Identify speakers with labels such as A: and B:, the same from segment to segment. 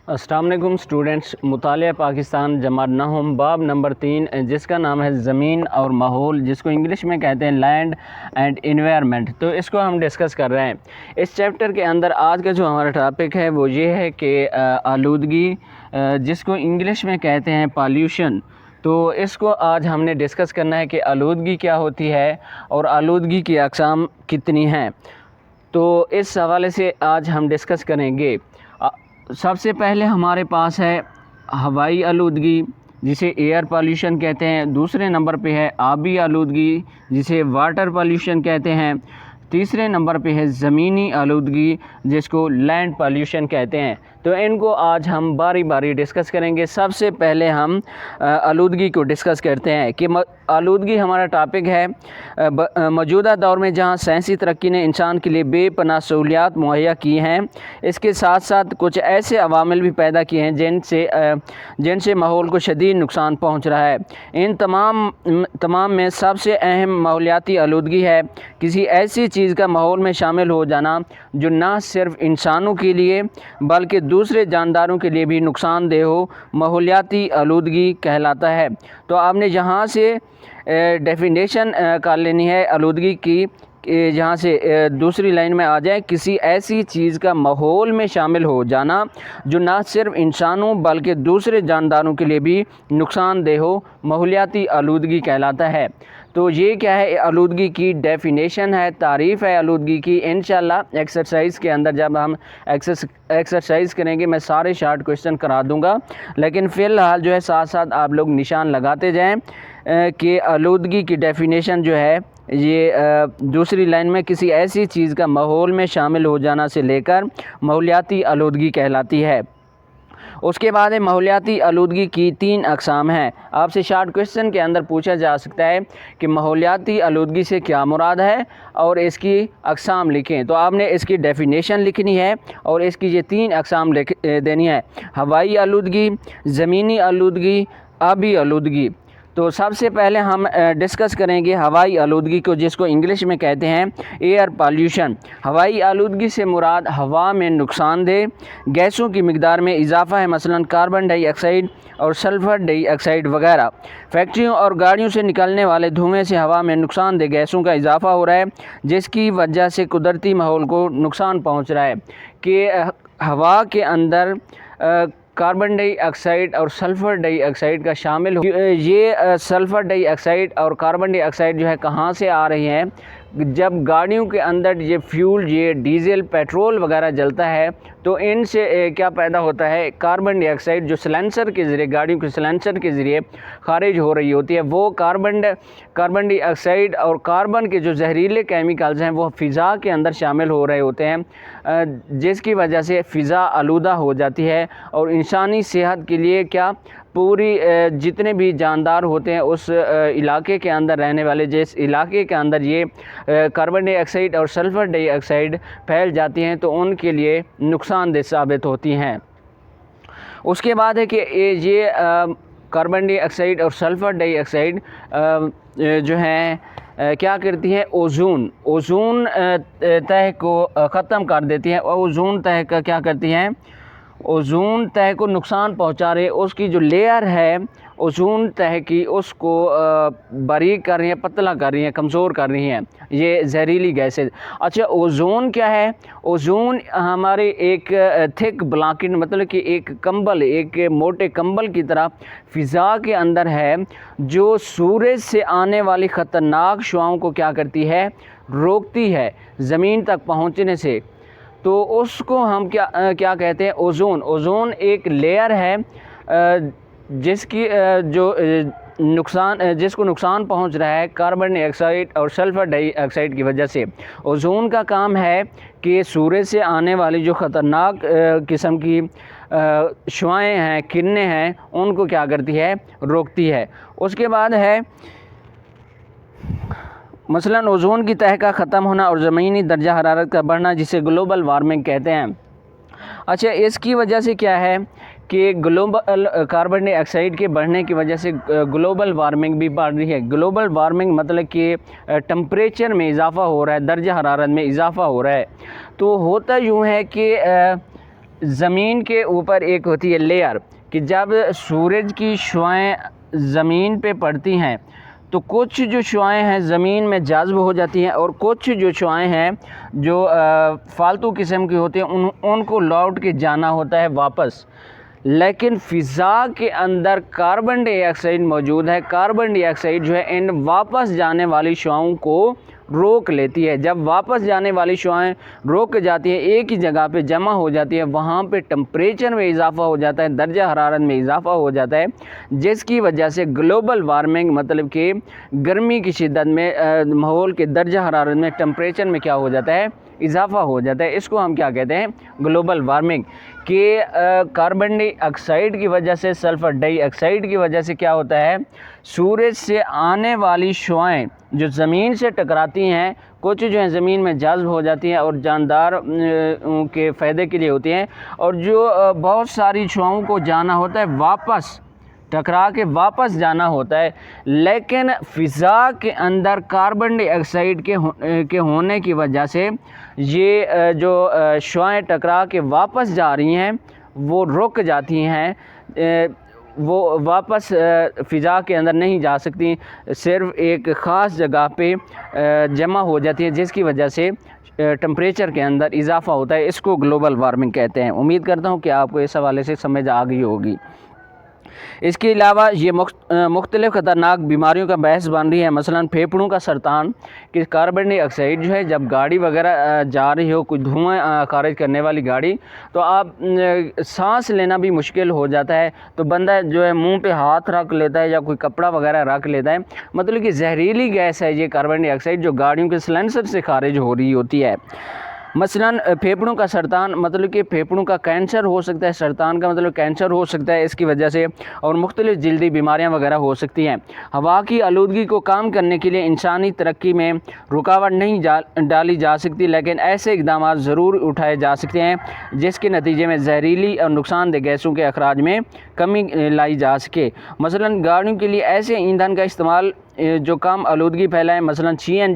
A: السلام علیکم اسٹوڈنٹس، مطالعہ پاکستان جماعت نہم باب نمبر 3 جس کا نام ہے زمین اور ماحول، جس کو انگلش میں کہتے ہیں لینڈ اینڈ انوائرمنٹ، تو اس کو ہم ڈسکس کر رہے ہیں۔ اس چیپٹر کے اندر آج کا جو ہمارا ٹاپک ہے وہ یہ ہے کہ آلودگی، جس کو انگلش میں کہتے ہیں پالیوشن، تو اس کو آج ہم نے ڈسکس کرنا ہے کہ آلودگی کیا ہوتی ہے اور آلودگی کی اقسام کتنی ہیں، تو اس حوالے سے آج ہم ڈسکس کریں گے۔ سب سے پہلے ہمارے پاس ہے ہوائی آلودگی، جسے ایئر پالیوشن کہتے ہیں۔ دوسرے نمبر پہ ہے آبی آلودگی، جسے واٹر پالیوشن کہتے ہیں۔ تیسرے نمبر پہ ہے زمینی آلودگی، جس کو لینڈ پالیوشن کہتے ہیں۔ تو ان کو آج ہم باری باری ڈسکس کریں گے۔ سب سے پہلے ہم آلودگی کو ڈسکس کرتے ہیں کہ آلودگی ہمارا ٹاپک ہے موجودہ دور میں جہاں سائنسی ترقی نے انسان کے لیے بے پناہ سہولیات مہیا کی ہیں، اس کے ساتھ ساتھ کچھ ایسے عوامل بھی پیدا کیے ہیں جن سے ماحول کو شدید نقصان پہنچ رہا ہے۔ ان تمام میں سب سے اہم ماحولیاتی آلودگی ہے کسی ایسی چیز کا ماحول میں شامل ہو جانا جو نہ صرف انسانوں کے لیے بلکہ دوسرے جانداروں کے لیے بھی نقصان دہ ہو، ماحولیاتی آلودگی کہلاتا ہے۔ تو آپ نے جہاں سے ڈیفینیشن کر لینی ہے آلودگی کی، جہاں سے دوسری لائن میں آ جائے، کسی ایسی چیز کا ماحول میں شامل ہو جانا جو نہ صرف انسانوں بلکہ دوسرے جانداروں کے لیے بھی نقصان دہ ہو، ماحولیاتی آلودگی کہلاتا ہے۔ تو یہ کیا ہے؟ آلودگی کی ڈیفینیشن ہے، تعریف ہے آلودگی کی۔ انشاءاللہ ایکسرسائز کے اندر جب ہم ایکسرسائز کریں گے میں سارے شارٹ کویشچن کرا دوں گا، لیکن فی الحال جو ہے ساتھ ساتھ آپ لوگ نشان لگاتے جائیں کہ آلودگی کی ڈیفینیشن جو ہے یہ دوسری لائن میں کسی ایسی چیز کا ماحول میں شامل ہو جانا سے لے کر ماحولیاتی آلودگی کہلاتی ہے۔ اس کے بعد ماحولیاتی آلودگی کی 3 اقسام ہیں۔ آپ سے شارٹ کویشچن کے اندر پوچھا جا سکتا ہے کہ ماحولیاتی آلودگی سے کیا مراد ہے اور اس کی اقسام لکھیں، تو آپ نے اس کی ڈیفینیشن لکھنی ہے اور اس کی یہ 3 اقسام دینی ہے: ہوائی آلودگی، زمینی آلودگی، آبی آلودگی۔ تو سب سے پہلے ہم ڈسکس کریں گے ہوائی آلودگی کو، جس کو انگلش میں کہتے ہیں ایئر پالیوشن۔ ہوائی آلودگی سے مراد ہوا میں نقصان دہ گیسوں کی مقدار میں اضافہ ہے، مثلا کاربن ڈائی آکسائڈ اور سلفر ڈائی آکسائڈ وغیرہ۔ فیکٹریوں اور گاڑیوں سے نکلنے والے دھوئیں سے ہوا میں نقصان دہ گیسوں کا اضافہ ہو رہا ہے، جس کی وجہ سے قدرتی ماحول کو نقصان پہنچ رہا ہے کہ ہوا کے اندر کاربن ڈائی آکسائڈ اور سلفر ڈائی آکسائڈ کا شامل ہو۔ یہ سلفر ڈائی آکسائڈ اور کاربن ڈائی آکسائڈ جو ہے کہاں سے آ رہی ہیں؟ جب گاڑیوں کے اندر یہ فیول، یہ ڈیزل، پیٹرول وغیرہ جلتا ہے تو ان سے کیا پیدا ہوتا ہے؟ کاربن ڈائی آکسائڈ جو سلنسر کے ذریعے، گاڑیوں کے سلنسر کے ذریعے خارج ہو رہی ہوتی ہے، وہ کاربن ڈائی آکسائڈ اور کاربن کے جو زہریلے کیمیکلز ہیں وہ فضا کے اندر شامل ہو رہے ہوتے ہیں، جس کی وجہ سے فضا آلودہ ہو جاتی ہے اور انسانی صحت کے لیے کیا پوری جتنے بھی جاندار ہوتے ہیں اس علاقے کے اندر رہنے والے، جس علاقے کے اندر یہ کاربن ڈائی آکسائڈ اور سلفر ڈائی آکسائڈ پھیل جاتی ہیں تو ان کے لیے نقصان دہ ثابت ہوتی ہیں۔ اس کے بعد ہے کہ یہ کاربن ڈائی آکسائڈ اور سلفر ڈائی آکسائڈ جو ہیں کیا کرتی ہیں؟ اوزون تہ کو ختم کر دیتی ہیں۔ اوزون تہ کا کیا کرتی ہیں؟ اوزون تہ کو نقصان پہنچا رہے، اس کی جو لیئر ہے اوزون تہ کی، اس کو باریک کر رہی ہیں، پتلا کر رہی ہیں، کمزور کر رہی ہیں یہ زہریلی گیسز۔ اچھا، اوزون کیا ہے؟ اوزون ہمارے ایک تھک بلانکٹ، مطلب کہ ایک کمبل، ایک موٹے کمبل کی طرح فضا کے اندر ہے، جو سورج سے آنے والی خطرناک شعاؤں کو کیا کرتی ہے؟ روکتی ہے زمین تک پہنچنے سے۔ تو اس کو ہم کیا کہتے ہیں؟ اوزون ایک لیئر ہے جس کو نقصان پہنچ رہا ہے کاربن ڈائی آکسائڈ اور سلفر ڈائی آکسائڈ کی وجہ سے۔ اوزون کا کام ہے کہ سورج سے آنے والی جو خطرناک قسم کی شعاعیں ہیں، کرنیں ہیں، ان کو کیا کرتی ہے؟ روکتی ہے۔ اس کے بعد ہے مثلا اوزون کی تہ کا ختم ہونا اور زمینی درجہ حرارت کا بڑھنا، جسے گلوبل وارمنگ کہتے ہیں۔ اچھا، اس کی وجہ سے کیا ہے کہ کاربن ڈائی آکسائڈ کے بڑھنے کی وجہ سے گلوبل وارمنگ بھی بڑھ رہی ہے۔ گلوبل وارمنگ مطلب کہ ٹمپریچر میں اضافہ ہو رہا ہے، درجہ حرارت میں اضافہ ہو رہا ہے۔ تو ہوتا یوں ہے کہ زمین کے اوپر ایک ہوتی ہے لیئر کہ جب سورج کی شعاعیں زمین پہ پڑتی ہیں تو کچھ جو شعاعیں ہیں زمین میں جذب ہو جاتی ہیں اور کچھ جو شعاعیں ہیں جو فالتو قسم کی ہوتی ہیں ان کو لوٹ کے جانا ہوتا ہے واپس. لیکن فضا کے اندر کاربن ڈائی آکسائڈ موجود ہے. کاربن ڈائی آکسائڈ جو ہے ان واپس جانے والی شعاعوں کو روک لیتی ہے. جب واپس جانے والی شعاعیں روک جاتی ہیں ایک ہی جگہ پہ جمع ہو جاتی ہے وہاں پہ ٹمپریچر میں اضافہ ہو جاتا ہے, درجہ حرارت میں اضافہ ہو جاتا ہے, جس کی وجہ سے گلوبل وارمنگ مطلب کہ گرمی کی شدت میں ماحول کے درجہ حرارت میں ٹمپریچر میں کیا ہو جاتا ہے, اضافہ ہو جاتا ہے. اس کو ہم کیا کہتے ہیں, گلوبل وارمنگ. کہ کاربن ڈائی آکسائڈ کی وجہ سے, سلفر ڈائی آکسائڈ کی وجہ سے کیا ہوتا ہے, سورج سے آنے والی شعاعیں جو زمین سے ٹکراتی ہیں کچھ جو ہیں زمین میں جذب ہو جاتی ہیں اور جاندار کے فائدے کے لیے ہوتی ہیں, اور جو بہت ساری شعاعوں کو جانا ہوتا ہے واپس ٹکرا کے واپس جانا ہوتا ہے. لیکن فضا کے اندر کاربن ڈائی آکسائڈ کے ہونے کی وجہ سے یہ جو شعاعیں ٹکرا کے واپس جا رہی ہیں وہ رک جاتی ہیں, وہ واپس فضا کے اندر نہیں جا سکتی, صرف ایک خاص جگہ پہ جمع ہو جاتی ہیں جس کی وجہ سے ٹمپریچر کے اندر اضافہ ہوتا ہے. اس کو گلوبل وارمنگ کہتے ہیں. امید کرتا ہوں کہ آپ کو اس حوالے سے سمجھ آ گئی ہوگی. اس کے علاوہ یہ مختلف خطرناک بیماریوں کا باعث بن رہی ہے, مثلا پھیپھڑوں کا سرطان. کہ کاربن ڈائی آکسائڈ جو ہے جب گاڑی وغیرہ جا رہی ہو, کوئی دھواں خارج کرنے والی گاڑی, تو آپ سانس لینا بھی مشکل ہو جاتا ہے, تو بندہ جو ہے منہ پہ ہاتھ رکھ لیتا ہے یا کوئی کپڑا وغیرہ رکھ لیتا ہے. مطلب کہ زہریلی گیس ہے یہ کاربن ڈائی آکسائڈ جو گاڑیوں کے سلنسر سے خارج ہو رہی ہوتی ہے. مثلا پھیپھڑوں کا سرطان مطلب کہ پھیپھڑوں کا کینسر ہو سکتا ہے, سرطان کا مطلب کینسر ہو سکتا ہے اس کی وجہ سے, اور مختلف جلدی بیماریاں وغیرہ ہو سکتی ہیں. ہوا کی آلودگی کو کم کرنے کے لیے انسانی ترقی میں رکاوٹ نہیں ڈالی جا سکتی, لیکن ایسے اقدامات ضرور اٹھائے جا سکتے ہیں جس کے نتیجے میں زہریلی اور نقصان دہ گیسوں کے اخراج میں کمی لائی جا سکے. مثلا گاڑیوں کے لیے ایسے ایندھن کا استعمال جو کم آلودگی پھیلائیں, مثلا سی این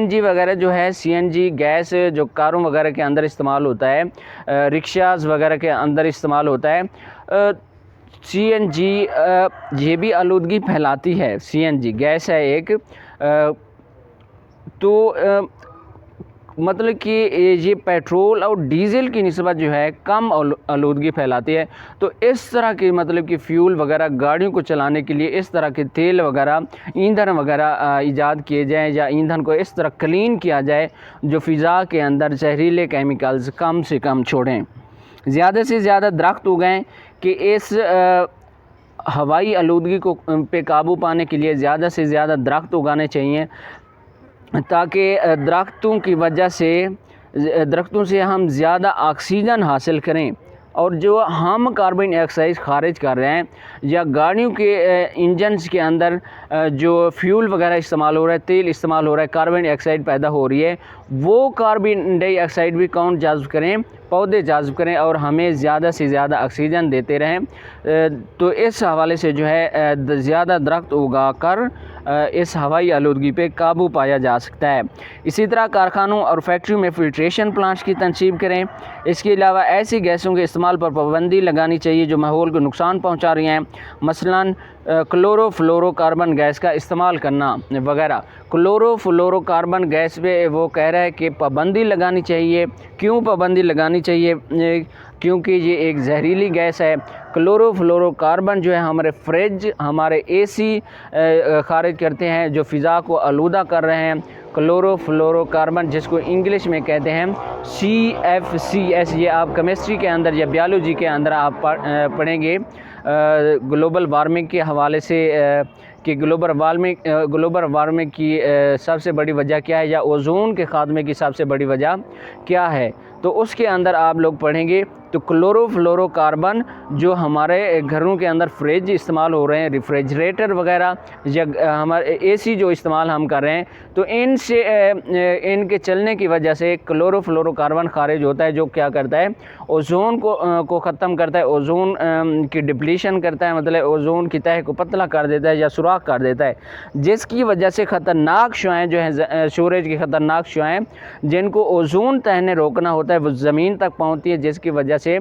A: جی وغیرہ جو ہے, سی این جی گیس جو کاروں وغیرہ کے اندر استعمال ہوتا ہے, رکشاز وغیرہ کے اندر استعمال ہوتا ہے. سی این جی یہ بھی آلودگی پھیلاتی ہے, سی این جی گیس ہے ایک, تو مطلب کہ یہ پیٹرول اور ڈیزل کی نسبت جو ہے کم آلودگی پھیلاتی ہے. تو اس طرح کی مطلب کہ فیول وغیرہ گاڑیوں کو چلانے کے لیے اس طرح کے تیل وغیرہ ایندھن وغیرہ ایجاد کیے جائیں, یا ایندھن کو اس طرح کلین کیا جائے جو فضا کے اندر زہریلے کیمیکلز کم سے کم چھوڑیں. زیادہ سے زیادہ درخت اگائیں کہ اس ہوائی آلودگی کو پہ قابو پانے کے لیے زیادہ سے زیادہ درخت اگانے چاہیے, تاکہ درختوں سے ہم زیادہ آکسیجن حاصل کریں. اور جو ہم کاربن ڈائی آکسائڈ خارج کر رہے ہیں یا گاڑیوں کے انجنز کے اندر جو فیول وغیرہ استعمال ہو رہا ہے, تیل استعمال ہو رہا ہے, کاربن ڈائی آکسائڈ پیدا ہو رہی ہے, وہ کاربن ڈائی آکسائڈ بھی کون جذب کریں, پودے جذب کریں اور ہمیں زیادہ سے زیادہ آکسیجن دیتے رہیں. تو اس حوالے سے جو ہے زیادہ درخت اگا کر اس ہوائی آلودگی پہ قابو پایا جا سکتا ہے. اسی طرح کارخانوں اور فیکٹریوں میں فلٹریشن پلانٹس کی تنصیب کریں. اس کے علاوہ ایسی گیسوں کے استعمال پر پابندی لگانی چاہیے جو ماحول کو نقصان پہنچا رہی ہیں, مثلا کلورو فلورو کاربن گیس کا استعمال کرنا وغیرہ. کلورو فلورو کاربن گیس پہ وہ کہہ رہا ہے کہ پابندی لگانی چاہیے. کیوں پابندی لگانی چاہیے؟ کیونکہ یہ ایک زہریلی گیس ہے. کلورو فلورو کاربن جو ہے ہمارے فریج, ہمارے اے سی خارج کرتے ہیں جو فضا کو آلودہ کر رہے ہیں. کلورو فلورو کاربن جس کو انگلش میں کہتے ہیں CFCS, یہ آپ کیمسٹری کے اندر یا بیالوجی کے اندر آپ پڑھیں گے گلوبل وارمنگ کے حوالے سے, کہ گلوبل وارمنگ کی سب سے بڑی وجہ کیا ہے, یا اوزون کے خاتمے کی سب سے بڑی وجہ کیا ہے. تو اس کے اندر آپ لوگ پڑھیں گے تو کلوروفلورو کاربن جو ہمارے گھروں کے اندر فریج استعمال ہو رہے ہیں، ریفریجریٹر وغیرہ، یا ہمارے اے سی جو استعمال ہم کر رہے ہیں، تو ان سے ان کے چلنے کی وجہ سے کلوروفلورو کاربن خارج ہوتا ہے، جو کیا کرتا ہے اوزون کو ختم کرتا ہے، اوزون کی ڈپلیشن کرتا ہے، مطلب اوزون کی تہہ کو پتلا کر دیتا ہے یا سوراخ کر دیتا ہے، جس کی وجہ سے خطرناک شعاعیں جو ہیں سورج کی خطرناک شعاعیں جن کو اوزون تہہ نے روکنا ہوتا ہے وہ زمین تک پہنچتی ہے، جس کی وجہ سے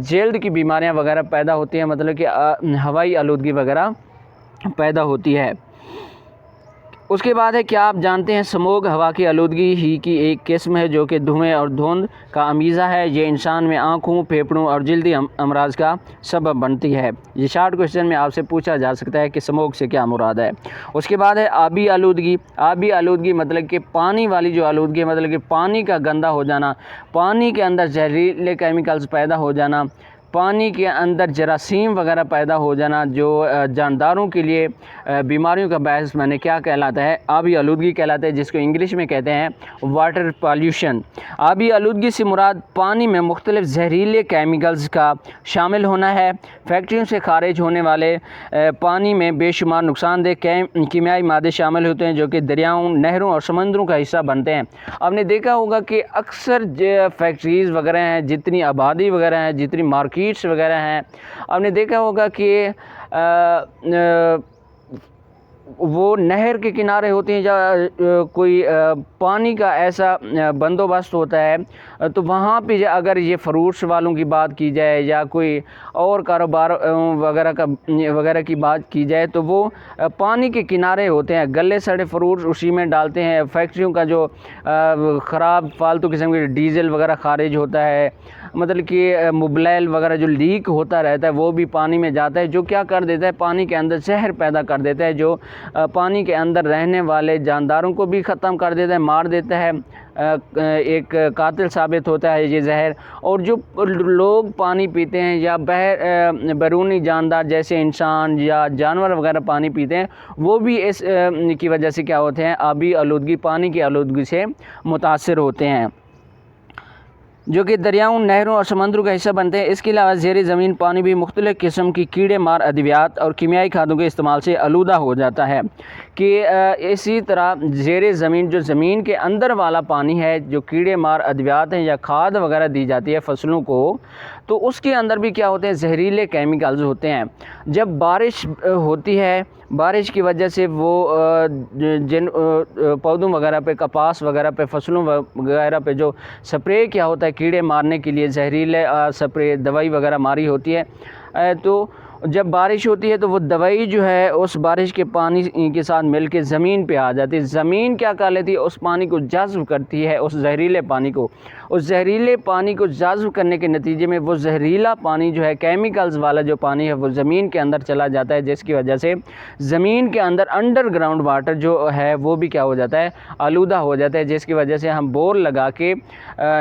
A: جلد کی بیماریاں وغیرہ پیدا ہوتی ہیں، مطلب کہ ہوائی آلودگی وغیرہ پیدا ہوتی ہے۔ اس کے بعد ہے، کیا آپ جانتے ہیں سموگ ہوا کی آلودگی ہی کی ایک قسم ہے جو کہ دھوئیں اور دھند کا امیزہ ہے، یہ انسان میں آنکھوں، پھیپھڑوں اور جلدی امراض کا سبب بنتی ہے۔ یہ شارٹ کوشچن میں آپ سے پوچھا جا سکتا ہے کہ سموگ سے کیا مراد ہے۔ اس کے بعد ہے آبی آلودگی۔ آبی آلودگی مطلب کہ پانی والی جو آلودگی ہے، مطلب کہ پانی کا گندا ہو جانا، پانی کے اندر زہریلے کیمیکلز پیدا ہو جانا، پانی کے اندر جراثیم وغیرہ پیدا ہو جانا، جو جانداروں کے لیے بیماریوں کا باعث میں کیا کہلاتا ہے، آبی آلودگی کہلاتا ہے، جس کو انگلش میں کہتے ہیں واٹر پالیوشن۔ آبی آلودگی سے مراد پانی میں مختلف زہریلے کیمیکلز کا شامل ہونا ہے۔ فیکٹریوں سے خارج ہونے والے پانی میں بے شمار نقصان دہ کیمیائی مادے شامل ہوتے ہیں جو کہ دریاؤں، نہروں اور سمندروں کا حصہ بنتے ہیں۔ آپ نے دیکھا ہوگا کہ اکثر فیکٹریز وغیرہ ہیں، جتنی آبادی وغیرہ ہیں، جتنی مارکیٹس وغیرہ ہیں، آپ نے دیکھا ہوگا کہ وہ نہر کے کنارے ہوتے ہیں یا کوئی پانی کا ایسا بندوبست ہوتا ہے، تو وہاں پہ اگر یہ فروٹس والوں کی بات کی جائے یا کوئی اور کاروبار وغیرہ کی بات کی جائے، تو وہ پانی کے کنارے ہوتے ہیں، گلے سڑے فروٹس اسی میں ڈالتے ہیں۔ فیکٹریوں کا جو خراب فالتو قسم کے ڈیزل وغیرہ خارج ہوتا ہے، مطلب کہ موبلائل وغیرہ جو لیک ہوتا رہتا ہے، وہ بھی پانی میں جاتا ہے، جو کیا کر دیتا ہے پانی کے اندر زہر پیدا کر دیتا ہے، جو پانی کے اندر رہنے والے جانداروں کو بھی ختم کر دیتا ہے، مار دیتا ہے، ایک قاتل ثابت ہوتا ہے یہ زہر۔ اور جو لوگ پانی پیتے ہیں یا بیرونی جاندار جیسے انسان یا جانور وغیرہ پانی پیتے ہیں، وہ بھی اس کی وجہ سے کیا ہوتے ہیں، آبی آلودگی، پانی کی آلودگی سے متاثر ہوتے ہیں، جو کہ دریاؤں، نہروں اور سمندروں کا حصہ بنتے ہیں۔ اس کے علاوہ زیر زمین پانی بھی مختلف قسم کی کیڑے مار ادویات اور کیمیائی کھادوں کے استعمال سے آلودہ ہو جاتا ہے، کہ اسی طرح زیر زمین جو زمین کے اندر والا پانی ہے، جو کیڑے مار ادویات ہیں یا کھاد وغیرہ دی جاتی ہے فصلوں کو، تو اس کے اندر بھی کیا ہوتے ہیں، زہریلے کیمیکلز ہوتے ہیں۔ جب بارش ہوتی ہے، بارش کی وجہ سے وہ جن پودوں وغیرہ پہ، کپاس وغیرہ پہ، فصلوں وغیرہ پہ جو سپرے کیا ہوتا ہے کیڑے مارنے کے لیے، زہریلے سپرے دوائی وغیرہ ماری ہوتی ہے، تو جب بارش ہوتی ہے تو وہ دوائی جو ہے اس بارش کے پانی کے ساتھ مل کے زمین پہ آ جاتی ہے، زمین کیا کر لیتی ہے، اس پانی کو جذب کرتی ہے، اس زہریلے پانی کو، اس زہریلے پانی کو جذب کرنے کے نتیجے میں وہ زہریلا پانی جو ہے، کیمیکلز والا جو پانی ہے، وہ زمین کے اندر چلا جاتا ہے، جس کی وجہ سے زمین کے اندر انڈر گراؤنڈ واٹر جو ہے وہ بھی کیا ہو جاتا ہے، آلودہ ہو جاتا ہے، جس کی وجہ سے ہم بور لگا کے،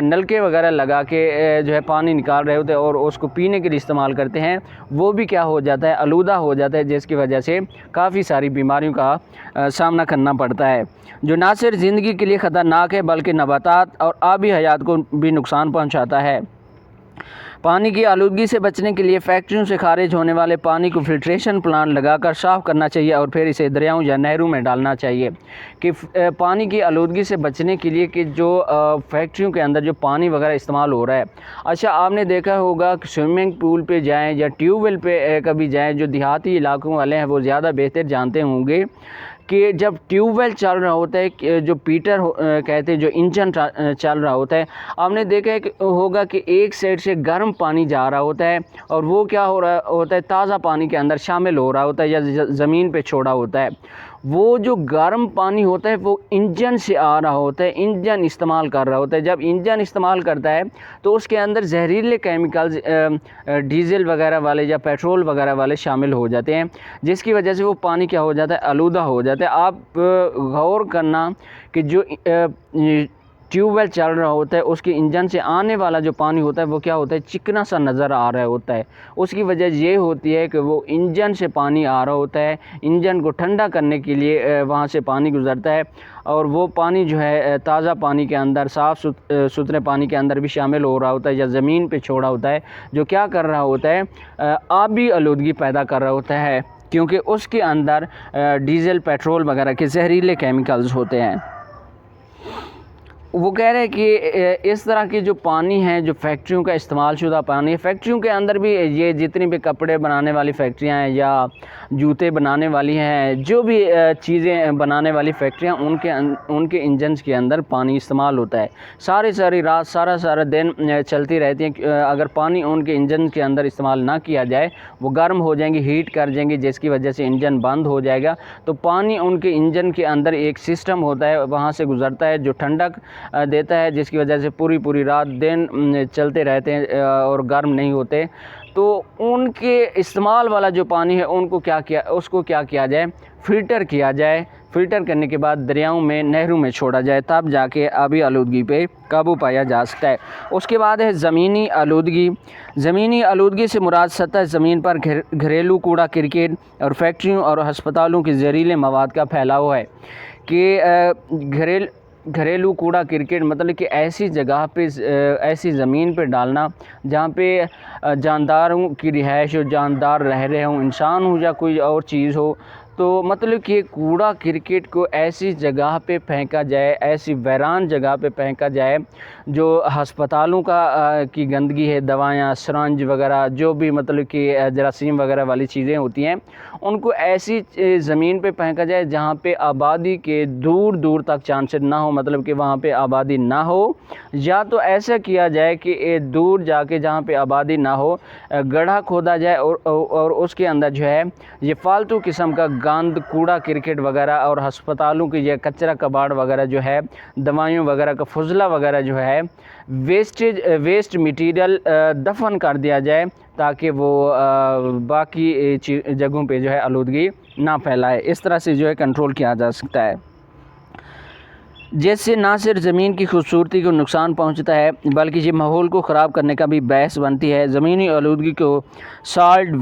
A: نلکے وغیرہ لگا کے جو ہے پانی نکال رہے ہوتے ہیں اور اس کو پینے کے لیے استعمال کرتے ہیں، وہ بھی کیا ہو جاتا ہے، آلودہ ہو جاتا ہے، جس کی وجہ سے کافی ساری بیماریوں کا سامنا کرنا پڑتا ہے، جو نہ صرف زندگی کے لیے خطرناک ہے بلکہ نباتات اور آبی حیات کو بھی نقصان پہنچاتا ہے۔ پانی کی آلودگی سے بچنے کے لیے فیکٹریوں سے خارج ہونے والے پانی کو فلٹریشن پلانٹ لگا کر صاف کرنا چاہیے اور پھر اسے دریاؤں یا نہروں میں ڈالنا چاہیے، کہ پانی کی آلودگی سے بچنے کے لیے، کہ جو فیکٹریوں کے اندر جو پانی وغیرہ استعمال ہو رہا ہے۔ اچھا، آپ نے دیکھا ہوگا کہ سوئمنگ پول پہ جائیں یا ٹیوب ویل پہ کبھی جائیں، جو دیہاتی علاقوں والے ہیں وہ زیادہ بہتر جانتے ہوں گے کہ جب ٹیوب ویل چل رہا ہوتا ہے، جو پیٹر کہتے ہیں، جو انجن چل رہا ہوتا ہے، آپ نے دیکھا ہوگا کہ ایک سائڈ سے گرم پانی جا رہا ہوتا ہے اور وہ کیا ہو رہا ہوتا ہے، تازہ پانی کے اندر شامل ہو رہا ہوتا ہے یا زمین پہ چھوڑا ہوتا ہے۔ وہ جو گرم پانی ہوتا ہے وہ انجن سے آ رہا ہوتا ہے، انجن استعمال کر رہا ہوتا ہے۔ جب انجن استعمال کرتا ہے تو اس کے اندر زہریلے کیمیکلز ڈیزل وغیرہ والے یا پیٹرول وغیرہ والے شامل ہو جاتے ہیں، جس کی وجہ سے وہ پانی کیا ہو جاتا ہے، آلودہ ہو جاتا ہے۔ آپ غور کرنا کہ جو ٹیوب ویل چل رہا ہوتا ہے اس کے انجن سے آنے والا جو پانی ہوتا ہے وہ کیا ہوتا ہے، چکنا سا نظر آ رہا ہوتا ہے۔ اس کی وجہ یہ ہوتی ہے کہ وہ انجن سے پانی آ رہا ہوتا ہے، انجن کو ٹھنڈا کرنے کے لیے وہاں سے پانی گزرتا ہے، اور وہ پانی جو ہے تازہ پانی کے اندر، صاف ستھرے پانی کے اندر بھی شامل ہو رہا ہوتا ہے یا زمین پہ چھوڑا ہوتا ہے، جو کیا کر رہا ہوتا ہے، آبی آلودگی پیدا کر رہا ہوتا ہے، کیونکہ اس کے اندر ڈیزل، پیٹرول وغیرہ کے زہریلے کیمیکلز ہوتے ہیں۔ وہ کہہ رہے ہیں کہ اس طرح کی جو پانی ہے، جو فیکٹریوں کا استعمال شدہ پانی ہے، فیکٹریوں کے اندر بھی یہ جتنی بھی کپڑے بنانے والی فیکٹریاں ہیں یا جوتے بنانے والی ہیں، جو بھی چیزیں بنانے والی فیکٹریاں، ان کے انجنز کے اندر پانی استعمال ہوتا ہے، ساری رات، سارا دن چلتی رہتی ہیں۔ اگر پانی ان کے انجن کے اندر استعمال نہ کیا جائے، وہ گرم ہو جائیں گے، ہیٹ کر جائیں گے، جس کی وجہ سے انجن بند ہو جائے گا۔ تو پانی ان کے انجن کے اندر ایک سسٹم ہوتا ہے، وہاں سے گزرتا ہے، جو ٹھنڈک دیتا ہے، جس کی وجہ سے پوری رات دن چلتے رہتے ہیں اور گرم نہیں ہوتے۔ تو ان کے استعمال والا جو پانی ہے اس کو کیا کیا جائے، فلٹر کیا جائے، فلٹر کرنے کے بعد دریاؤں میں، نہروں میں چھوڑا جائے، تب جا کے آبی آلودگی پہ قابو پایا جا سکتا ہے۔ اس کے بعد ہے زمینی آلودگی۔ زمینی آلودگی سے مراد سطح زمین پر گھریلو کوڑا کرکٹ اور فیکٹریوں اور ہسپتالوں کے زہریلے مواد کا پھیلاؤ ہے۔ کہ گھریلو کوڑا کرکٹ مطلب کہ ایسی جگہ پہ، ایسی زمین پہ ڈالنا جہاں پہ جانداروں کی رہائش ہو، جاندار رہ رہے ہوں، انسان ہو یا کوئی اور چیز ہو، تو مطلب کہ کوڑا کرکٹ کو ایسی جگہ پہ پھینکا جائے، ایسی ویران جگہ پہ پھینکا جائے جو ہسپتالوں کی گندگی ہے، دوائیاں، سرنج وغیرہ، جو بھی مطلب کہ جراثیم وغیرہ والی چیزیں ہوتی ہیں، ان کو ایسی زمین پہ پھینکا جائے جہاں پہ آبادی کے دور تک چانسز نہ ہو، مطلب کہ وہاں پہ آبادی نہ ہو، یا تو ایسا کیا جائے کہ دور جا کے جہاں پہ آبادی نہ ہو گڑھا کھودا جائے، اور اس کے اندر جو ہے یہ فالتو قسم کا گند، کوڑا کرکٹ وغیرہ اور ہسپتالوں کی یہ کچرا کباڑ وغیرہ جو ہے، دوائیوں وغیرہ کا فضلہ وغیرہ جو ہے، ویسٹ مٹیریل دفن کر دیا جائے، تاکہ وہ باقی جگہوں پہ جو ہے آلودگی نہ پھیلائے۔ اس طرح سے جو ہے کنٹرول کیا جا سکتا ہے، جس سے نہ صرف زمین کی خوبصورتی کو نقصان پہنچتا ہے بلکہ یہ ماحول کو خراب کرنے کا بھی باعث بنتی ہے۔ زمینی آلودگی کو سالڈ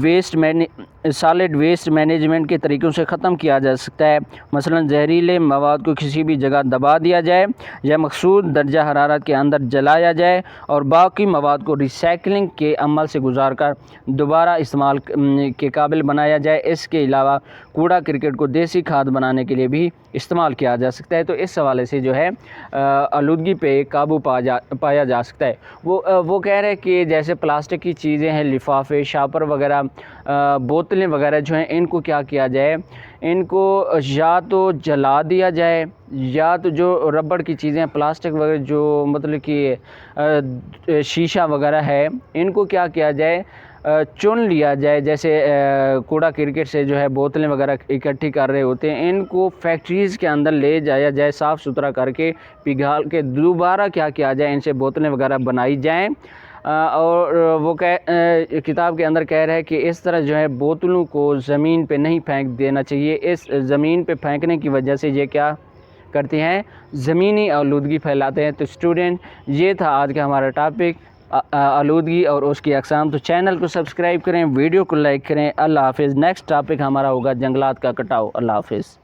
A: ویسٹ مینجمنٹ کے طریقوں سے ختم کیا جا سکتا ہے، مثلا زہریلے مواد کو کسی بھی جگہ دبا دیا جائے یا مخصوص درجہ حرارت کے اندر جلایا جائے، اور باقی مواد کو ریسائکلنگ کے عمل سے گزار کر دوبارہ استعمال کے قابل بنایا جائے۔ اس کے علاوہ کوڑا کرکٹ کو دیسی کھاد بنانے کے لیے بھی استعمال کیا جا سکتا ہے۔ تو اس حوالے سے جو ہے آلودگی پہ قابو پایا جا سکتا ہے۔ وہ کہہ رہے کہ جیسے پلاسٹک کی چیزیں ہیں، لفافے، شاپر وغیرہ، بوتلیں وغیرہ جو ہیں، ان کو کیا کیا جائے، ان کو یا تو جلا دیا جائے، یا تو جو ربڑ کی چیزیں، پلاسٹک وغیرہ، جو مطلب کہ شیشہ وغیرہ ہے، ان کو کیا کیا جائے، چن لیا جائے۔ جیسے کوڑا کرکٹ سے جو ہے بوتلیں وغیرہ اکٹھی کر رہے ہوتے ہیں، ان کو فیکٹریز کے اندر لے جایا جائے، صاف ستھرا کر کے پگھال کے دوبارہ کیا کیا جائے، ان سے بوتلیں وغیرہ بنائی جائیں۔ اور وہ کتاب کے اندر کہہ رہے ہیں کہ اس طرح جو ہے بوتلوں کو زمین پہ نہیں پھینک دینا چاہیے۔ اس زمین پہ پھینکنے کی وجہ سے یہ کیا کرتے ہیں، زمینی آلودگی پھیلاتے ہیں۔ تو اسٹوڈنٹ، یہ تھا آج کا ہمارا ٹاپک، آلودگی اور اس کی اقسام۔ تو چینل کو سبسکرائب کریں، ویڈیو کو لائک کریں۔ اللہ حافظ۔ نیکسٹ ٹاپک ہمارا ہوگا جنگلات کا کٹاؤ۔ اللہ حافظ۔